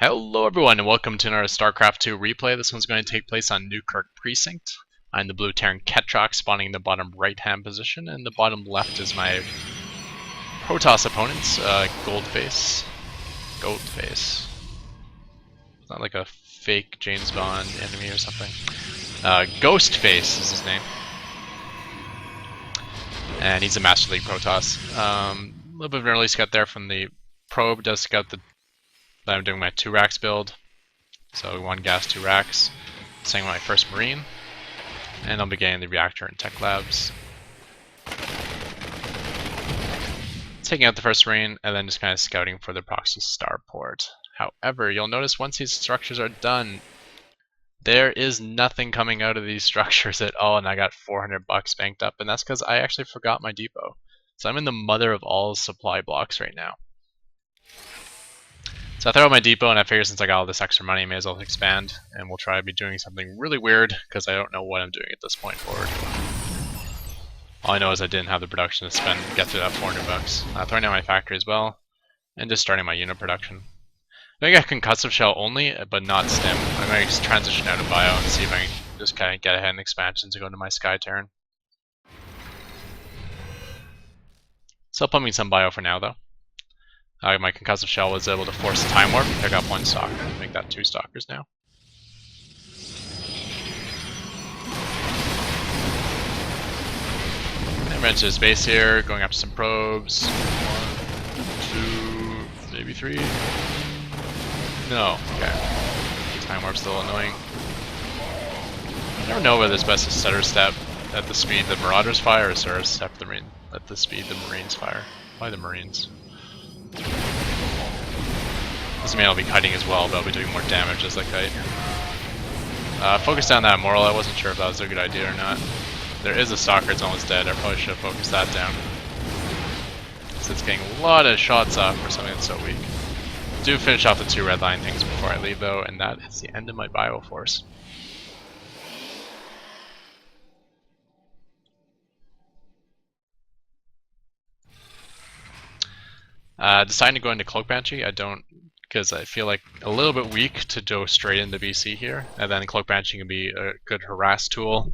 Hello everyone and welcome to another Starcraft 2 replay. This one's going to take place on Newkirk Precinct. I'm the blue Terran Ketroc spawning in the bottom right hand position, and the bottom left is my HotS opponents, Goldface. It's not like a fake James Bond enemy or something. Ghostface is his name. And he's a Master League Protoss. A little bit of an early scout there from the probe. Does scout that I'm doing my 2 racks build. So 1 gas, 2 racks. Sending my first Marine. And I'll be getting the reactor and tech labs. Taking out the first Marine and then just kind of scouting for the proxy starport. However, you'll notice once these structures are done, there is nothing coming out of these structures at all, and I got $400 banked up, and that's because I actually forgot my depot. So I'm in the mother of all supply blocks right now. So I throw out my depot, and I figure since I got all this extra money, I may as well expand, and we'll try to be doing something really weird, because I don't know what I'm doing at this point forward. All I know is I didn't have the production to spend to get to that $400. Throwing out my factory as well, and just starting my unit production. I think I can concussive shell only, but not stim. I'm going to transition out of bio and see if I can just kind of get ahead in expansions to go into my Sky Terran. Still pumping some bio for now though. My concussive shell was able to force a time warp and pick up 1 stalker, make that 2 stalkers now. And ran to his base here, going up some probes. 1, 2, maybe 3. No, okay. Time warp's still annoying. I never know whether it's best to stutter step at the speed the Marauders fire or stutter step at the speed the Marines fire. Why the Marines? Doesn't mean I'll be kiting as well, but I'll be doing more damage as I kite. Focus down that moral. I wasn't sure if that was a good idea or not. There is a stalker, it's almost dead. I probably should have focused that down. So it's getting a lot of shots off for something that's so weak. Do finish off the 2 red line things before I leave though, and that is the end of my Bioforce. Deciding to go into Cloak Banshee, I don't, because I feel like a little bit weak to go straight into BC here, and then Cloak Banshee can be a good harass tool,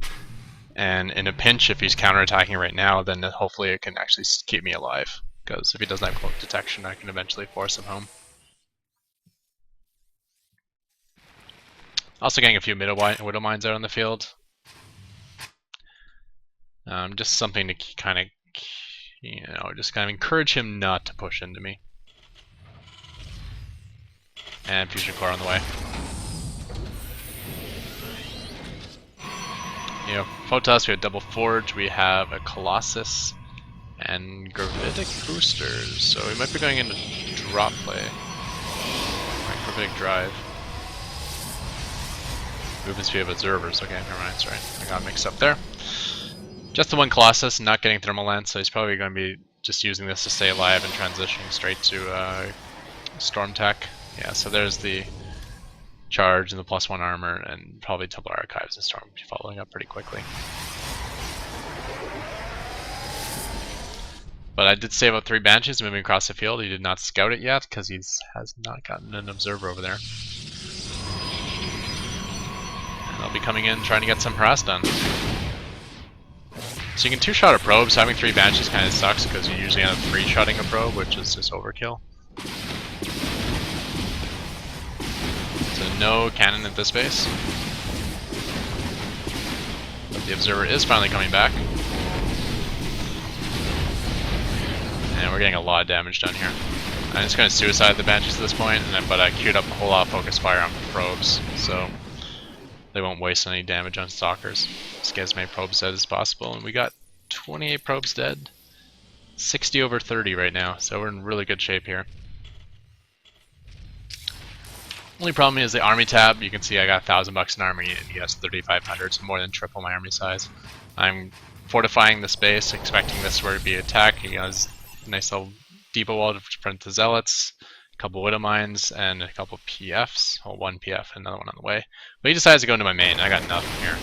and in a pinch if he's counterattacking right now, then hopefully it can actually keep me alive, because if he doesn't have cloak detection I can eventually force him home. Also getting a few Widow Mines out on the field. Just something to kind of, just kind of encourage him not to push into me. And Fusion Core on the way. HotS, we have Double Forge, we have a Colossus, and Gravitic Boosters. So we might be going into drop play. Gravitic Drive. Movement speed of observers. Okay, never mind, sorry. I got mixed up there. Just the 1 Colossus, not getting Thermal Lance, so he's probably going to be just using this to stay alive and transitioning straight to Storm Tech. Yeah, so there's the charge and the +1 armor, and probably Templar Archives and Storm following up pretty quickly. But I did save up 3 Banshees moving across the field. He did not scout it yet because he has not gotten an observer over there. I'll be coming in trying to get some harass done. So you can 2-shot a probe, so having 3 Banshees kind of sucks because you usually end up 3-shotting a probe, which is just overkill. So no cannon at this base. But the observer is finally coming back. And we're getting a lot of damage done here. I'm just going to suicide the Banshees at this point, but I queued up a whole lot of focus fire on probes, so they won't waste any damage on stalkers. Just get as many probes dead as possible, and we got 28 probes dead. 60 over 30 right now, so we're in really good shape here. Only problem is the army tab. You can see I got $1,000 in army, and he has 3,500, so more than triple my army size. I'm fortifying this base, expecting this where to be attacked. He has a nice little depot wall to prevent the zealots. Couple Widow Mines, and a couple PFs. Well, 1 PF and another one on the way. But he decides to go into my main. I got nothing here.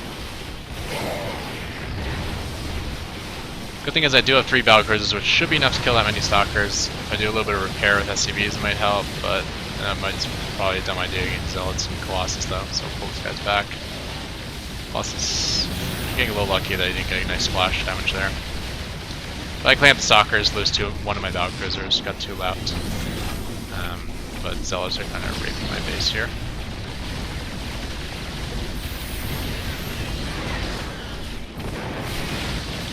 Good thing is I do have 3 Battlecruisers, which should be enough to kill that many Stalkers. If I do a little bit of repair with SCVs, it might help, but That might probably a dumb idea against Zealots and Colossus though, so we'll pull these guys back. Colossus getting a little lucky that he didn't get a nice splash damage there. But I clamp the Stalkers, lose one of my Battlecruisers, got 2 left. But Zealots are kind of raping my base here.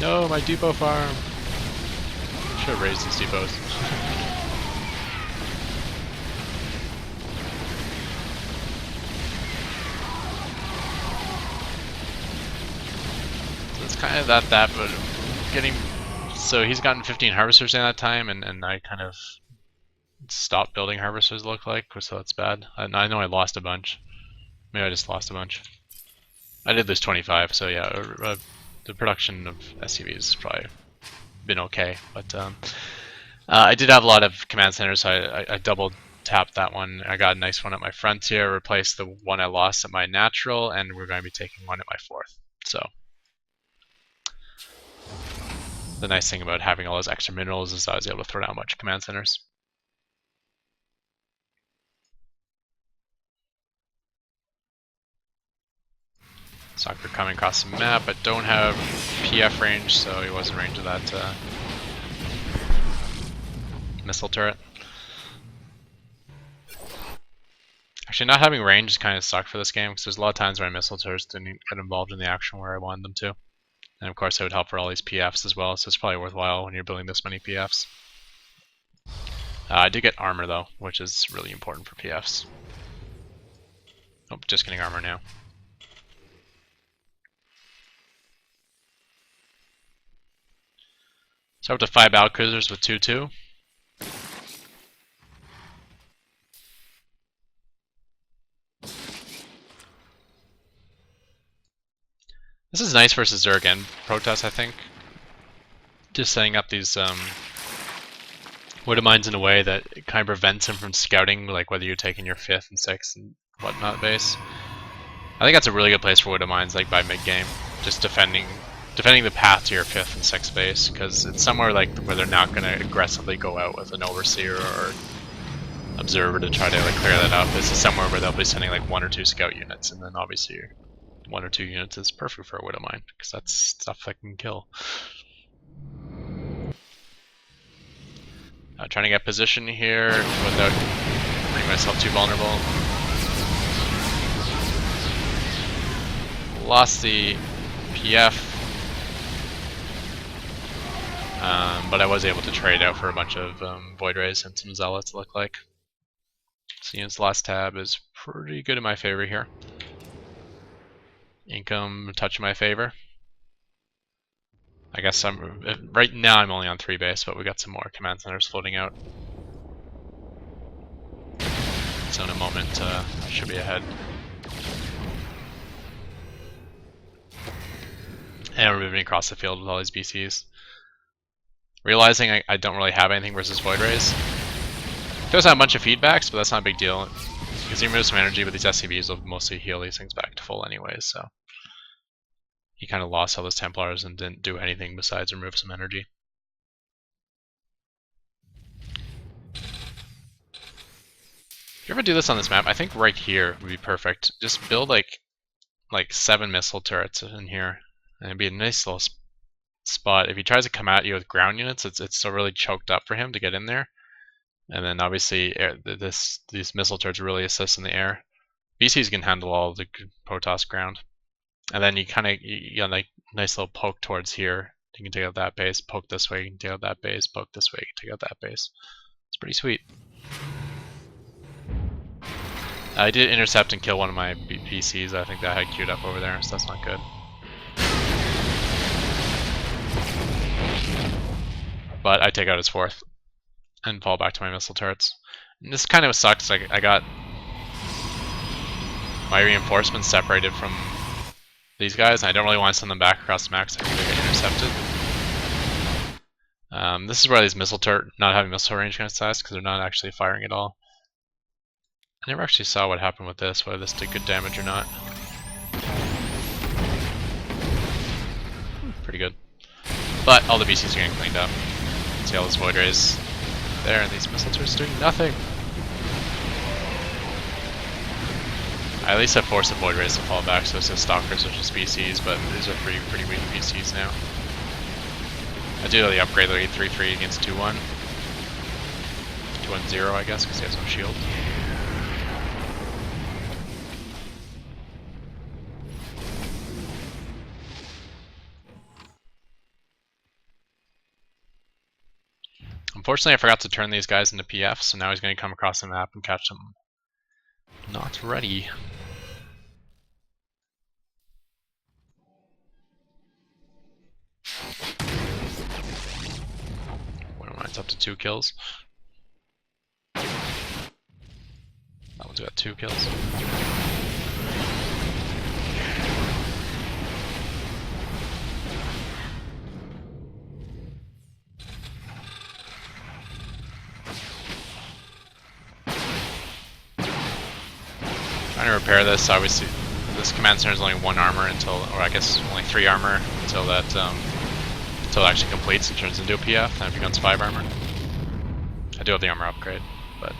No, my depot farm! Should have raised these depots. So it's kind of that, but getting... So he's gotten 15 harvesters in that time, and I kind of stopped building harvesters, look like, so that's bad. I know I lost a bunch. Maybe I just lost a bunch. I did lose 25, so yeah, the production of SCVs has probably been okay, but I did have a lot of command centers, so I double tapped that one. I got a nice one at my frontier, replaced the one I lost at my natural, and we're going to be taking one at my 4th. So the nice thing about having all those extra minerals is I was able to throw down a bunch of command centers. Soccer coming across the map, but don't have PF range, so he was in range of that missile turret. Actually, not having range kind of sucked for this game, because there's a lot of times where missile turrets didn't get involved in the action where I wanted them to. And of course, it would help for all these PFs as well, so it's probably worthwhile when you're building this many PFs. I did get armor though, which is really important for PFs. Oh, just getting armor now. So up to 5 Battlecruisers with 2-2. This is nice versus Zerg and Protoss, I think. Just setting up these Widow Mines in a way that it kind of prevents him from scouting, like whether you're taking your 5th and 6th and whatnot base. I think that's a really good place for Widow Mines, like by mid-game. Just defending the path to your 5th and 6th base, because it's somewhere like where they're not going to aggressively go out with an Overseer or Observer to try to like clear that up. This is somewhere where they'll be sending like 1 or 2 scout units, and then obviously 1 or 2 units is perfect for a Widow Mine, because that's stuff that can kill. Trying to get position here without making myself too vulnerable. Lost the PF, but I was able to trade out for a bunch of Void Rays and some Zealots, look like. So units last tab is pretty good in my favor here. Income touch in my favor. I guess right now I'm only on 3 base, but we got some more command centers floating out. So in a moment, I should be ahead. And we're moving across the field with all these BCs. Realizing I don't really have anything versus Void Rays. Does have a bunch of feedbacks, but that's not a big deal. Because you remove some energy, but these SCVs will mostly heal these things back to full anyways, so. He kind of lost all those Templars and didn't do anything besides remove some energy. If you ever do this on this map, I think right here would be perfect. Just build like 7 missile turrets in here, and it'd be a nice little spot. If he tries to come at you with ground units, it's so really choked up for him to get in there. And then obviously these missile turrets really assist in the air. BCs can handle all of the Protoss ground. And then you kind of, you got like nice little poke towards here. You can take out that base, poke this way, you can take out that base, poke this way, you can take out that base. It's pretty sweet. I did intercept and kill one of my PCs. I think that had queued up over there, so that's not good. But I take out his 4th and fall back to my missile turrets. And this kind of sucks. I got my reinforcements separated from these guys, and I don't really want to send them back across the map because I think they get intercepted. This is where these missile turret not having missile range kind of sucks, because they're not actually firing at all. I never actually saw what happened with this, whether this did good damage or not. Pretty good. But all the BCs are getting cleaned up. See all those Void Rays there, and these missile turrets doing nothing. I at least have forced the Void Rays to fall back, so it's just Stalkers, which is PCs, but these are pretty weak PCs now. I do the upgrade the 3-3 against 2-1. 2-1-0, I guess, because he has no shield. Unfortunately, I forgot to turn these guys into PF, so now he's going to come across the map and catch them. Not ready. It's up to 2 kills. That one's got 2 kills. Trying to repair this. Obviously, this command center is only 1 armor until, or I guess only 3 armor until that until it actually completes and turns into a PF, and it becomes 5 armor. I do have the armor upgrade, but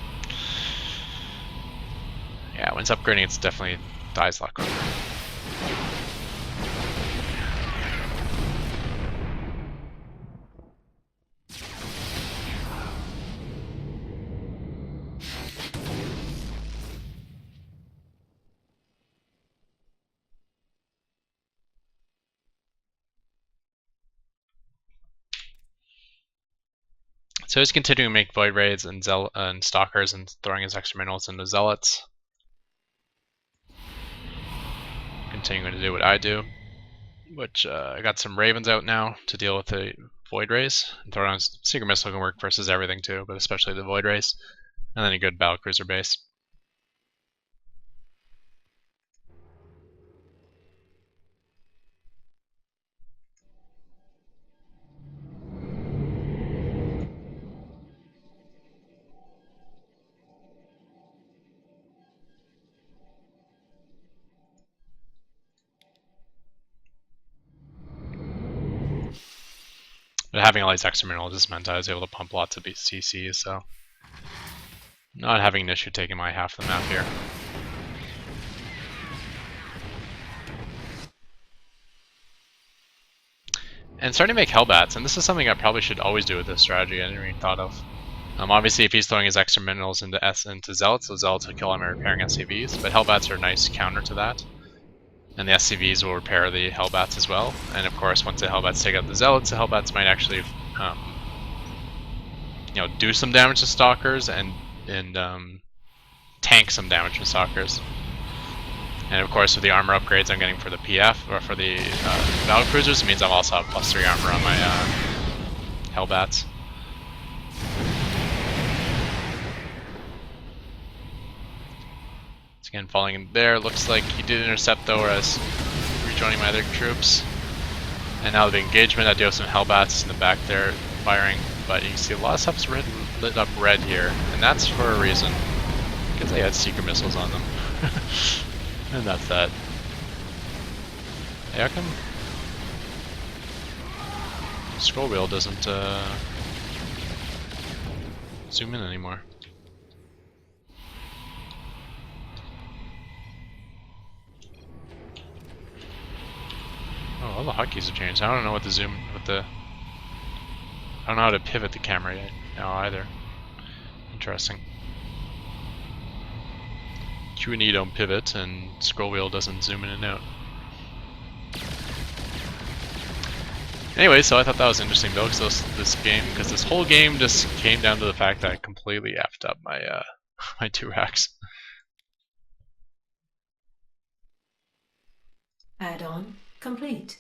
yeah, when it's upgrading, it's definitely dies a lot quicker. So he's continuing to make Void Raids and Stalkers and throwing his extra minerals into Zealots. Continuing to do what I do, which I got some Ravens out now to deal with the Void Rays. And throwing on Secret Missile can work versus everything too, but especially the Void Rays. And then a good Battlecruiser base. But having all these extra minerals just meant I was able to pump lots of CCs, so not having an issue taking my half of the map here. And starting to make hellbats, and this is something I probably should always do with this strategy. I didn't even thought of. Obviously, if he's throwing his extra minerals into Zealots, the Zealots will kill him and repairing SCVs. But hellbats are a nice counter to that, and the SCVs will repair the hellbats as well. And of course, once the hellbats take out the Zealots might actually, do some damage to Stalkers and tank some damage to Stalkers. And of course, with the armor upgrades I'm getting for the PF, or for the Battlecruisers, it means I'll also have +3 armor on my hellbats. So again, falling in there, looks like he did intercept though, whereas rejoining my other troops. And now the engagement, I do have some hellbats in the back there firing, but you can see a lot of stuff's lit up red here, and that's for a reason, because they had secret missiles on them. And that's that. Hey, how come scroll wheel doesn't zoom in anymore? Oh, all the hotkeys have changed. I don't know what the zoom, I don't know how to pivot the camera yet now either. Interesting. Q&E don't pivot, and scroll wheel doesn't zoom in and out. Anyway, so I thought that was interesting though, because this whole game just came down to the fact that I completely effed up my my 2 racks. Add-on complete.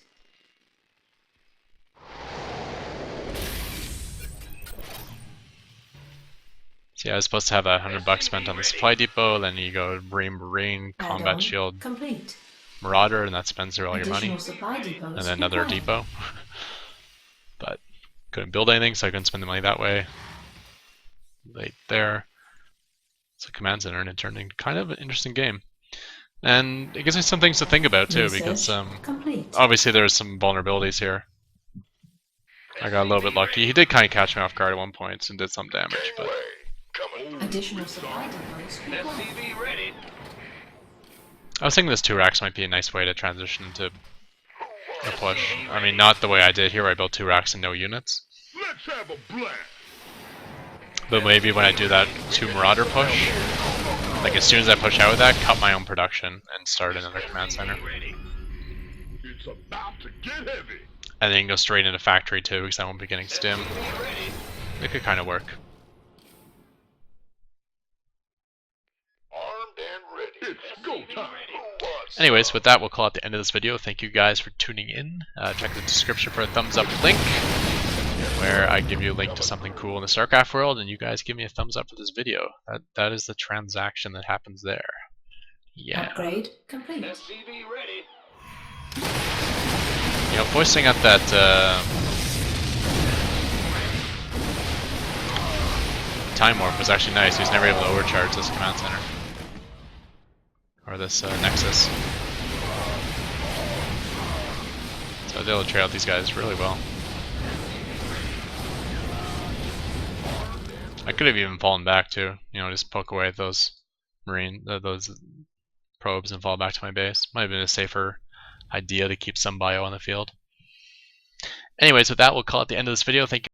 So yeah, I was supposed to have $100 spent on the supply depot, then you go Marine, Combat Shield, complete. Marauder, and that spends all your money. And then another depot. But couldn't build anything, so I couldn't spend the money that way. Right there. So command center, and it turned into kind of an interesting game. And it gives me some things to think about too, because obviously there's some vulnerabilities here. I got a little bit lucky. He did kind of catch me off guard at one point and did some damage, but additional supply depots. SCV ready. I was thinking this 2 racks might be a nice way to transition to a push. I mean, not the way I did here where I built 2 racks and no units. Let's have a blast. But maybe when I do that 2 Marauder push, like as soon as I push out with that, cut my own production and start another command center. It's about to get heavy. And then go straight into factory too, because I won't be getting stim. It could kind of work. Armed and ready. It's go time. Anyways, with that, we'll call it the end of this video. Thank you guys for tuning in. Check the description for a thumbs up link, where I give you a link to something cool in the Starcraft world, and you guys give me a thumbs up for this video. That is the transaction that happens there. Yeah. Upgrade complete. SCV ready. You know, voicing at that Time Warp was actually nice. He was never able to overcharge this command center. Or this Nexus. So I was able to trade out these guys really well. I could have even fallen back too. You know, just poke away at those those probes and fall back to my base. Might have been a safer idea to keep some bio on the field. Anyways, with that, we'll call it the end of this video. Thank you.